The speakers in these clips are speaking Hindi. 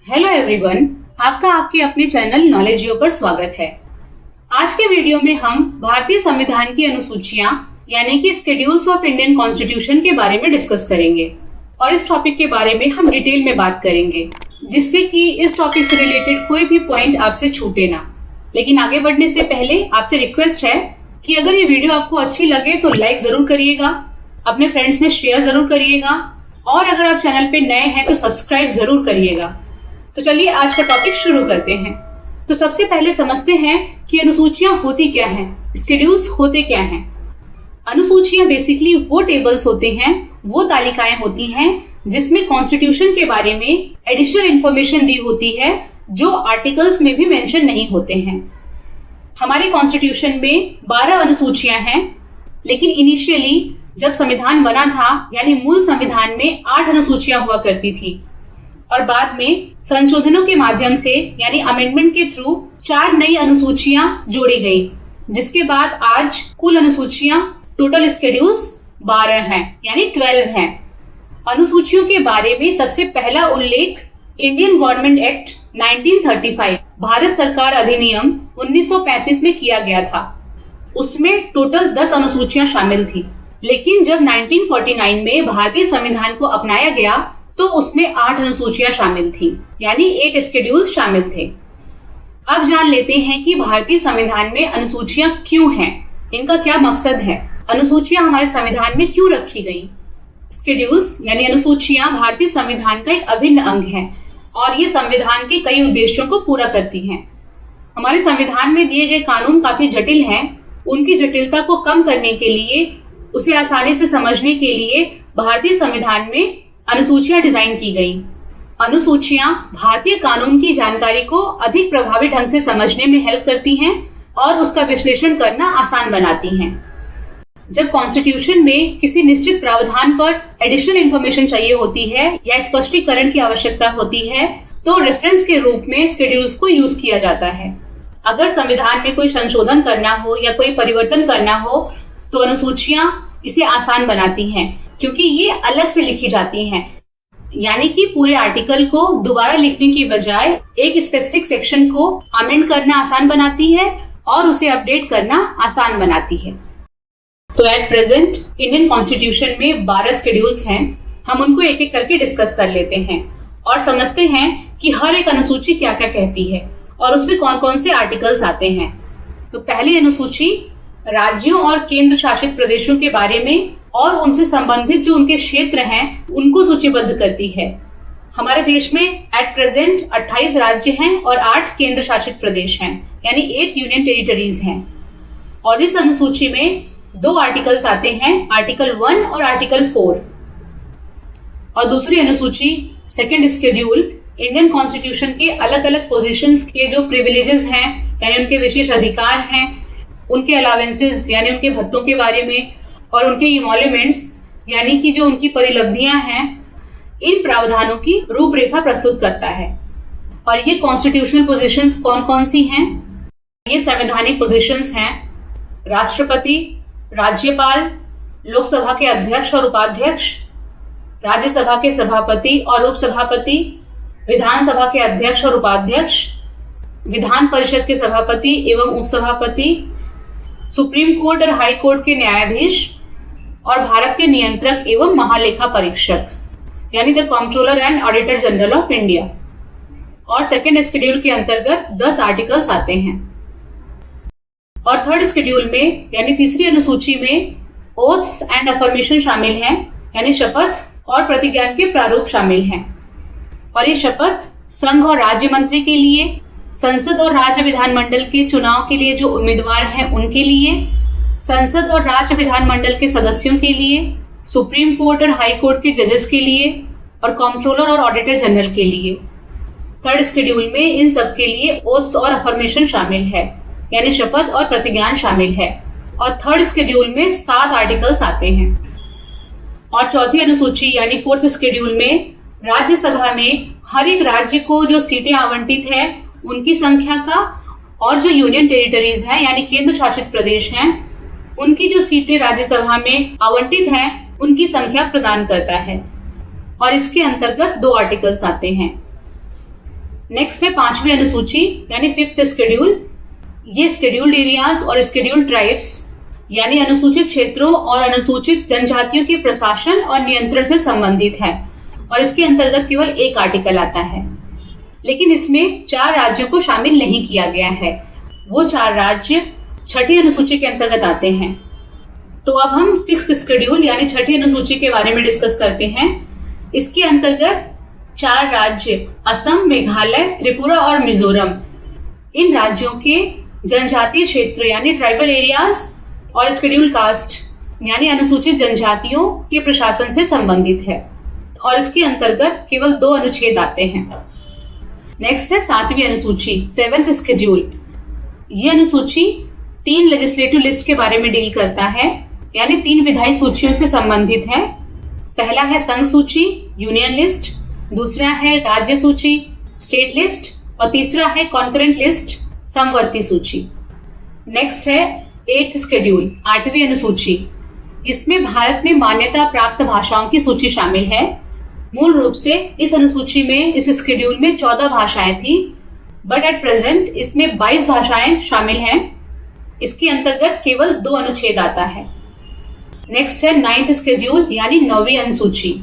हेलो एवरीवन, आपका आपके अपने चैनल नॉलेजियो पर स्वागत है। आज के वीडियो में हम भारतीय संविधान की अनुसूचियां यानी कि शेड्यूल्स ऑफ इंडियन कॉन्स्टिट्यूशन के बारे में डिस्कस करेंगे और इस टॉपिक के बारे में हम डिटेल में बात करेंगे, जिससे कि इस टॉपिक से रिलेटेड कोई भी पॉइंट आपसे छूटे ना। लेकिन आगे बढ़ने से पहले आपसे रिक्वेस्ट है कि अगर ये वीडियो आपको अच्छी लगे तो लाइक जरूर करिएगा, अपने फ्रेंड्स में शेयर जरूर करिएगा और अगर आप चैनल पे नए हैं तो सब्सक्राइब जरूर करिएगा। तो चलिए आज का टॉपिक शुरू करते हैं। तो सबसे पहले समझते हैं कि अनुसूचियां होती क्या हैं, शेड्यूल्स होते क्या हैं। अनुसूचियां बेसिकली वो टेबल्स होते हैं, वो तालिकाएं होती हैं जिसमें कॉन्स्टिट्यूशन के बारे में एडिशनल इंफॉर्मेशन दी होती है जो आर्टिकल्स में भी मेंशन नहीं होते हैं। हमारे कॉन्स्टिट्यूशन में 12 अनुसूचियां हैं, लेकिन इनिशियली जब संविधान बना था यानी मूल संविधान में 8 अनुसूचियां हुआ करती थी और बाद में संशोधनों के माध्यम से यानी अमेंडमेंट के थ्रू 4 नई अनुसूचियां जोड़ी गई, जिसके बाद आज कुल अनुसूचियां टोटल शेड्यूल्स 12 हैं यानी 12 हैं। अनुसूचियों के बारे में सबसे पहला उल्लेख इंडियन गवर्नमेंट एक्ट 1935 भारत सरकार अधिनियम 1935 में किया गया था। उसमें टोटल 10 अनुसूचियां शामिल थी, लेकिन जब 1949 में भारतीय संविधान को अपनाया गया तो उसमें 8 अनुसूचियां शामिल थी यानी 8 शेड्यूल्स शामिल थे। अब जान लेते हैं कि भारतीय संविधान में अनुसूचियां क्यों हैं, इनका क्या मकसद है, अनुसूचियां हमारे संविधान में क्यों रखी गई। शेड्यूल्स यानी अनुसूचियां भारतीय संविधान का एक अभिन्न अंग है और ये संविधान के कई उद्देश्यों को पूरा करती हैं। हमारे संविधान में दिए गए कानून काफी जटिल हैं, उनकी जटिलता को कम करने के लिए, उसे आसानी से समझने के लिए भारतीय संविधान में अनुसूचियां डिजाइन की गई। अनुसूचियां भारतीय कानून की जानकारी को अधिक प्रभावी ढंग से समझने में हेल्प करती हैं और उसका विश्लेषण करना आसान बनाती हैं। जब कॉन्स्टिट्यूशन में किसी निश्चित प्रावधान पर एडिशनल इंफॉर्मेशन चाहिए होती है या स्पष्टीकरण की आवश्यकता होती है तो रेफरेंस के रूप में शेड्यूल्स को यूज किया जाता है। अगर संविधान में कोई संशोधन करना हो या कोई परिवर्तन करना हो तो अनुसूचियां इसे आसान बनाती हैं, क्योंकि ये अलग से लिखी जाती हैं, यानी कि पूरे आर्टिकल को दोबारा लिखने की बजाय एक स्पेसिफिक सेक्शन को अमेंड करना आसान बनाती है और उसे अपडेट करना आसान बनाती है। तो एट प्रेजेंट इंडियन कॉन्स्टिट्यूशन में 12 शेड्यूल्स हैं। हम उनको एक एक करके डिस्कस कर लेते हैं और समझते हैं कि हर एक अनुसूची क्या क्या कहती है और उसमें कौन कौन से आर्टिकल्स आते हैं। तो पहली अनुसूची राज्यों और केंद्र शासित प्रदेशों के बारे में और उनसे संबंधित जो उनके क्षेत्र हैं उनको सूचीबद्ध करती है। हमारे देश में एट प्रेजेंट 28 राज्य हैं और 8 केंद्र शासित प्रदेश हैं यानी 8 यूनियन टेरिटरीज हैं। और इस अनुसूची में 2 आर्टिकल्स आते हैं, आर्टिकल 1 और आर्टिकल 4। और दूसरी अनुसूची सेकेंड शेड्यूल इंडियन कॉन्स्टिट्यूशन के अलग अलग पोजीशंस के जो प्रिविलेजेस हैं यानी उनके विशेष अधिकार हैं, उनके अलावेंसेस यानी उनके भत्तों के बारे में और उनके इमोल्यूमेंट्स यानी कि जो उनकी परिलब्धियां हैं, इन प्रावधानों की रूपरेखा प्रस्तुत करता है। और ये कॉन्स्टिट्यूशनल पोजीशंस कौन कौन सी हैं? ये संवैधानिक पोजीशंस हैं राष्ट्रपति, राज्यपाल, लोकसभा के अध्यक्ष और उपाध्यक्ष, राज्यसभा के सभापति और उपसभापति, विधानसभा के अध्यक्ष और उपाध्यक्ष, विधान परिषद के सभापति एवं उपसभापति, सुप्रीम कोर्ट और हाई कोर्ट के न्यायाधीश और भारत के नियंत्रक एवं महालेखा परीक्षक यानी the controller and auditor general of India. और सेकेंड शेड्यूल के अंतर्गत 10 आर्टिकल्स आते हैं। और थर्ड शेड्यूल में यानी तीसरी अनुसूची में ओथ्स एंड अफर्मेशन शामिल हैं यानी शपथ और प्रतिज्ञान के प्रारूप शामिल हैं। और ये शपथ संघ और राज्य मंत्री के लिए, संसद और राज्य विधानमंडल के चुनाव के लिए जो उम्मीदवार हैं उनके लिए, संसद और राज्य विधानमंडल के सदस्यों के लिए, सुप्रीम कोर्ट और हाई कोर्ट के जजेस के लिए और कंट्रोलर और ऑडिटर जनरल के लिए। थर्ड शेड्यूल में इन सब के लिए ओथ्स और अफर्मेशन शामिल है यानी शपथ और प्रतिज्ञान शामिल है। और थर्ड शेड्यूल में 7 आर्टिकल्स आते हैं। और चौथी अनुसूची यानी फोर्थ शेड्यूल में राज्यसभा में हर एक राज्य को जो सीटें आवंटित है उनकी संख्या का और जो यूनियन टेरिटरीज हैं यानी केंद्र शासित प्रदेश हैं उनकी जो सीटें राज्यसभा में आवंटित हैं उनकी संख्या प्रदान करता है। और इसके अंतर्गत 2 आर्टिकल्स आते हैं। नेक्स्ट है 5वीं अनुसूची यानी 5th शेड्यूल। ये शेड्यूल्ड एरियाज और शेड्यूल्ड ट्राइब्स यानी अनुसूचित क्षेत्रों और अनुसूचित जनजातियों के प्रशासन और नियंत्रण से संबंधित है और इसके अंतर्गत केवल एक आर्टिकल आता है। लेकिन इसमें 4 राज्यों को शामिल नहीं किया गया है। वो 4 राज्य 6ठी अनुसूची के अंतर्गत आते हैं। तो अब हम 6th शेड्यूल यानी 6ठी अनुसूची के बारे में डिस्कस करते हैं। इसके अंतर्गत 4 राज्य असम, मेघालय, त्रिपुरा और मिजोरम, इन राज्यों के जनजातीय क्षेत्र यानी ट्राइबल एरियाज और शेड्यूल कास्ट यानी अनुसूचित जनजातियों के प्रशासन से संबंधित है और इसके अंतर्गत केवल 2 अनुच्छेद आते हैं। नेक्स्ट है 7वीं अनुसूची 7th शेड्यूल। यह अनुसूची 3 लेजिस्लेटिव लिस्ट के बारे में डील करता है यानी 3 विधायी सूचियों से संबंधित है। पहला है संघ सूची यूनियन लिस्ट, दूसरा है राज्य सूची स्टेट लिस्ट और तीसरा है कॉन्करेंट लिस्ट समवर्ती सूची। नेक्स्ट है 8th शेड्यूल 8वीं अनुसूची। इसमें भारत में मान्यता प्राप्त भाषाओं की सूची शामिल है। मूल रूप से इस अनुसूची में इस शेड्यूल में 14 भाषाएं थी, बट एट प्रेजेंट इसमें 22 भाषाएं शामिल हैं। इसके अंतर्गत केवल 2 अनुच्छेद आता है। नेक्स्ट है 9th शेड्यूल यानी 9वीं अनुसूची।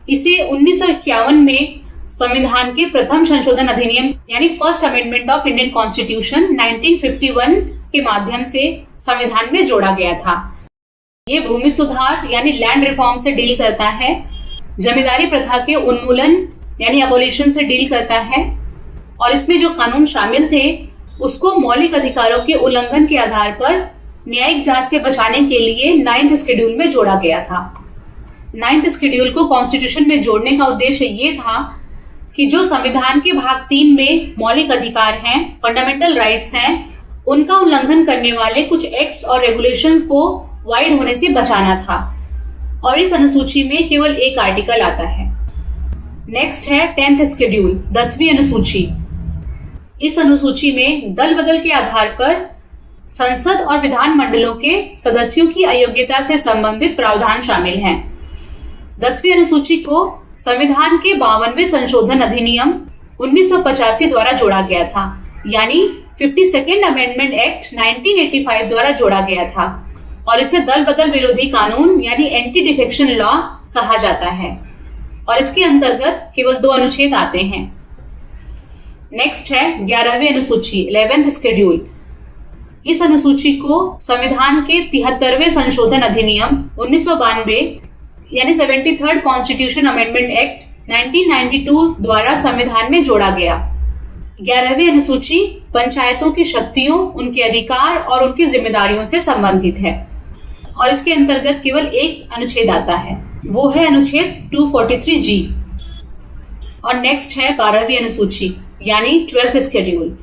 इसे 1951 में संविधान के प्रथम संशोधन अधिनियम यानी first amendment of Indian constitution 1951 के माध्यम से संविधान में जोड़ा गया था। ये भूमि सुधार यानी लैंड रिफॉर्म से डील करता है, जमींदारी प्रथा के उन्मूलन यानी अबोलिशन से डील करता है और इसमें जो कानून शामिल थे उसको मौलिक अधिकारों के उल्लंघन के आधार पर न्यायिक जांच से बचाने के लिए 9th शेड्यूल में जोड़ा गया था। 9th शेड्यूल को कॉन्स्टिट्यूशन में जोड़ने का उद्देश्य ये था कि जो संविधान के भाग 3 में मौलिक अधिकार हैं, फंडामेंटल राइट्स हैं, उनका उल्लंघन करने वाले कुछ एक्ट्स और रेगुलेशंस को वाइड होने से बचाना था और इस अनुसूची में केवल एक आर्टिकल आता है। नेक्स्ट है 10th शेड्यूल 10वीं अनुसूची। इस अनुसूची में दल बदल के आधार पर संसद और विधान मंडलों के सदस्यों की अयोग्यता से संबंधित प्रावधान शामिल हैं। 10वीं अनुसूची को संविधान के 52वें संशोधन अधिनियम 1985 द्वारा जोड़ा गया था यानी 52nd अमेंडमेंट एक्ट 1985 द्वारा जोड़ा गया था और इसे दल बदल विरोधी कानून यानी एंटी डिफेक्शन लॉ कहा जाता है और इसके अंतर्गत केवल 2 अनुच्छेद आते हैं। नेक्स्ट है 11वीं अनुसूची 11th शेड्यूल। इस अनुसूची को संविधान के 73वें संशोधन अधिनियम 1992 यानी 73rd कॉन्स्टिट्यूशन अमेंडमेंट एक्ट 1992 द्वारा संविधान में जोड़ा गया। 11वीं अनुसूची पंचायतों की शक्तियों, उनके अधिकार और उनकी जिम्मेदारियों से संबंधित है और इसके अंतर्गत केवल एक अनुच्छेद आता है, वो है अनुच्छेद 243G। और नेक्स्ट है 12वीं अनुसूची यानी 12th शेड्यूल।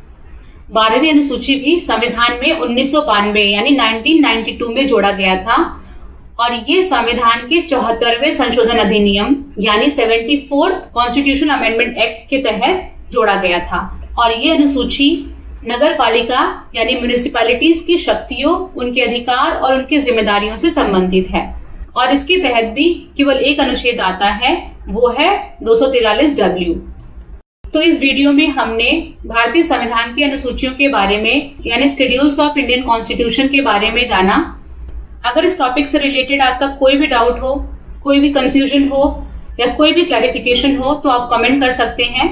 12वीं अनुसूची भी संविधान में 1992 यानी 1992 में जोड़ा गया था और ये संविधान के 74वें संशोधन अधिनियम यानी 74th कॉन्स्टिट्यूशन अमेंडमेंट एक्ट के तहत जोड़ा गया था और ये अनुसूची नगर पालिका यानी म्युनिसिपैलिटीज की शक्तियों, उनके अधिकार और उनकी जिम्मेदारियों से संबंधित है और इसके तहत भी केवल एक अनुच्छेद आता है, वो है 243W। तो इस वीडियो में हमने भारतीय संविधान की अनुसूचियों के बारे में यानी शेड्यूल्स ऑफ इंडियन कॉन्स्टिट्यूशन के बारे में जाना। अगर इस टॉपिक से रिलेटेड आपका कोई भी डाउट हो, कोई भी कंफ्यूजन हो या कोई भी क्लैरिफिकेशन हो तो आप कमेंट कर सकते हैं।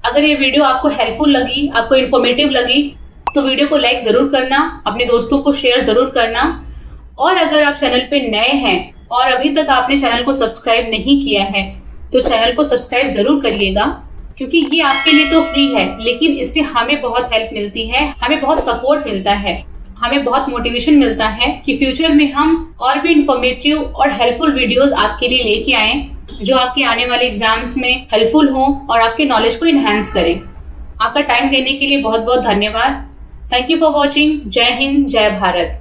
अगर ये वीडियो आपको हेल्पफुल लगी, आपको इन्फॉर्मेटिव लगी तो वीडियो को लाइक जरूर करना, अपने दोस्तों को शेयर जरूर करना और अगर आप चैनल पे नए हैं और अभी तक आपने चैनल को सब्सक्राइब नहीं किया है तो चैनल को सब्सक्राइब जरूर करिएगा, क्योंकि ये आपके लिए तो फ्री है लेकिन इससे हमें बहुत हेल्प मिलती है, हमें बहुत सपोर्ट मिलता है, हमें बहुत मोटिवेशन मिलता है कि फ्यूचर में हम और भी इंफॉर्मेटिव और हेल्पफुल वीडियोस आपके लिए लेके आएं जो आपके आने वाले एग्जाम्स में हेल्पफुल हो और आपके नॉलेज को इनहेंस करें। आपका टाइम देने के लिए बहुत बहुत धन्यवाद। Thank you for watching. जय हिंद, जय भारत।